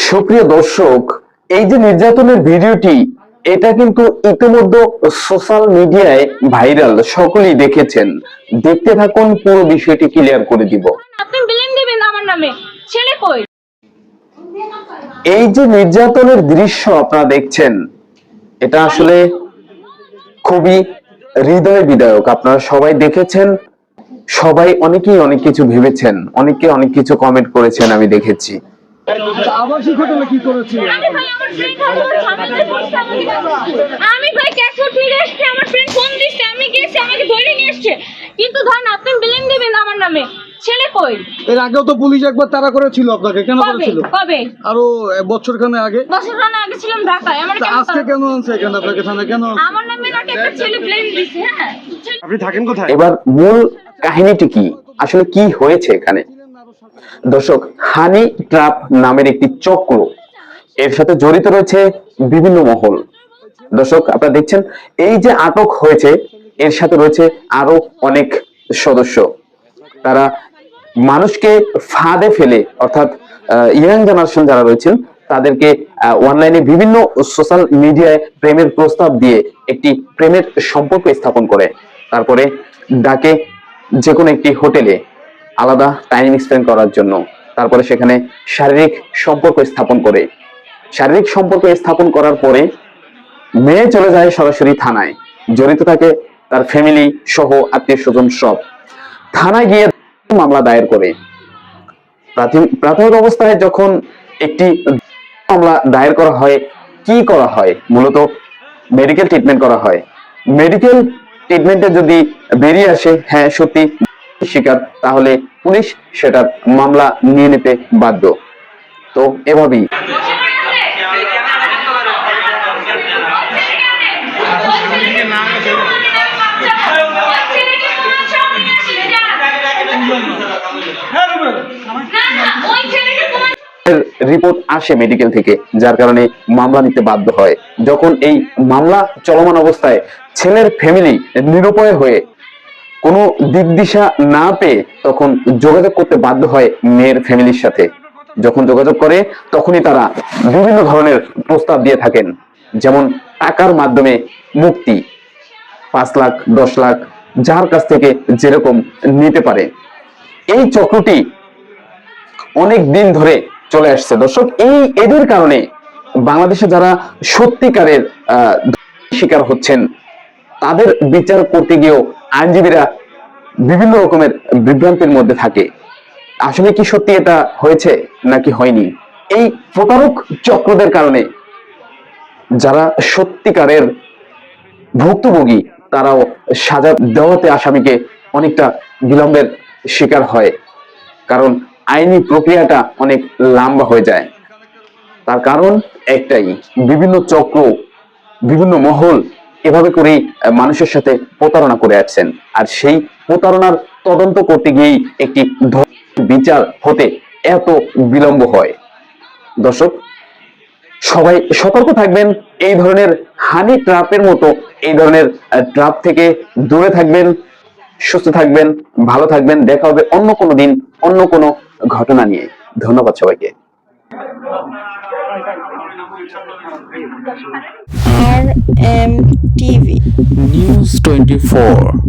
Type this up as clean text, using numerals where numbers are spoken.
সুপ্রিয় দর্শক, এই যে নির্যাতনের ভিডিওটি, এটা কিন্তু ইতিমধ্যে সোশ্যাল মিডিয়ায় ভাইরাল, সকলেই দেখেছেন। দেখতে থাকুন, পুরো বিষয়টি ক্লিয়ার করে দিব। আপনি ব্লেম দিবেন আমার নামে, ছেলে কই? এই যে নির্যাতনের দৃশ্য আপনারা দেখছেন, এটা আসলে খুবই হৃদয় বিদারক। আপনারা সবাই দেখেছেন, সবাই অনেকেই অনেক কিছু ভেবেছেন, অনেকে অনেক কিছু কমেন্ট করেছেন, আমি দেখেছি। আমি ভাই ক্যাশট ফিরে এসেছি, আমার ফ্রেন্ড ফোন দিচ্ছে, আমি গেছি, আমাকে ধরে নিয়ে এসেছে। কিন্তু ধরেন আপনি ব্লেম দিবেন আমার নামে, ছেলে কই? এর আগেও তো পুলিশ একবার তাড়া করেছিল আপনাকে, কেন করেছিল? কবে? আরো বছরখানেক আগে। বছরখানেক আগে ছিলাম ঢাকায়। আমার আজকে কেন আনছে এখানে আপনাকে থানায় কেন? আমার নামে নাকি একটা ছেলে ব্লেম দিছে। হ্যাঁ, আপনি থাকেন কোথায়? এবার মূল কাহিনীটি কি, আসলে কি হয়েছে এখানে? দর্শক, হানি ট্র্যাপ নামের একটি চক্র, এর সাথে জড়িত রয়েছে বিভিন্ন মহল। দর্শক, আপনারা দেখছেন, এই যে আটক হয়েছে, এর সাথে রয়েছে আরো অনেক সদস্য। তারা মানুষকে ফাঁদে ফেলে, অর্থাৎ ইয়াং জেনারেশন যারা রয়েছেন, তাদেরকে অনলাইনে বিভিন্ন সোশ্যাল মিডিয়ায় প্রেমের প্রস্তাব দিয়ে একটি প্রেমের সম্পর্ক স্থাপন করে। তারপরে ডাকে যে কোনো একটি হোটেলে আলাদা টাইম স্পেন্ড করার জন্য। তারপরে সেখানে শারীরিক সম্পর্ক স্থাপন করে। শারীরিক সম্পর্ক স্থাপন করার পরে মেয়ে চলে যায় সরাসরি থানায়, জড়িত থাকে তার ফ্যামিলি সহ আত্মীয় স্বজন সব। থানায় গিয়ে মামলা দায়ের করে। প্রাথমিক অবস্থায় যখন একটি মামলা দায়ের করা হয়, কি করা হয়? মূলত মেডিকেল ট্রিটমেন্ট করা হয়। মেডিকেল ট্রিটমেন্টে যদি বেরিয়ে আসে হ্যাঁ সত্যি শিকার, তাহলে পুলিশ সেটার মামলা নিয়ে নিতে বাধ্য। তো এভাবেই রিপোর্ট আসে মেডিকেল থেকে, যার কারণে মামলা নিতে বাধ্য হয়। যখন এই মামলা চলমান অবস্থায় ছেলের ফ্যামিলি নিরুপায় হয়ে কোনো দিক দিশা না পেয়ে তখন যোগাযোগ করতে বাধ্য হয় মেয়ের ফ্যামিলির সাথে। যখন যোগাযোগ করে তখনই তারা বিভিন্ন ধরনের প্রস্তাব দিয়ে থাকেন, যেমন টাকার মাধ্যমে মুক্তি, 5 লাখ 10 লাখ, যার কাছ থেকে যেরকম নিতে পারে। এই চক্রটি অনেক দিন ধরে চলে আসছে। দর্শক, এদের কারণে বাংলাদেশে যারা সত্যিকারের শিকার হচ্ছেন, তাদের বিচার করতে গিয়েও আইনজীবীরা বিভিন্ন রকমের বিভ্রান্তির মধ্যে থাকে। আসলে কি সত্যি এটা হয়েছে নাকি হয়নি? এই প্রতারক চক্রদের কারণে যারা সত্যিকারের ভুক্তভোগী, তারাও সাজা দেওয়াতে আসামিকে অনেকটা বিলম্বের শিকার হয়, কারণ আইনি প্রক্রিয়াটা অনেক লম্বা হয়ে যায়। তার কারণ একটাই, বিভিন্ন চক্র, বিভিন্ন মহল এভাবে করেই মানুষের সাথে প্রতারণা করে আসছেন। আর সেই প্রতারণার তদন্ত করতে গিয়েই একটি বিচার হতে এত বিলম্ব হয়। দর্শক, সবাই সতর্ক থাকবেন। এই ধরনের হানি ট্র্যাপের মতো এই ধরনের ট্র্যাপ থেকে দূরে থাকবেন। সুস্থ থাকবেন, ভালো থাকবেন। দেখা হবে অন্য কোনো দিন, অন্য কোনো ঘটনা নিয়ে। ধন্যবাদ সবাইকে। RM TV News 24।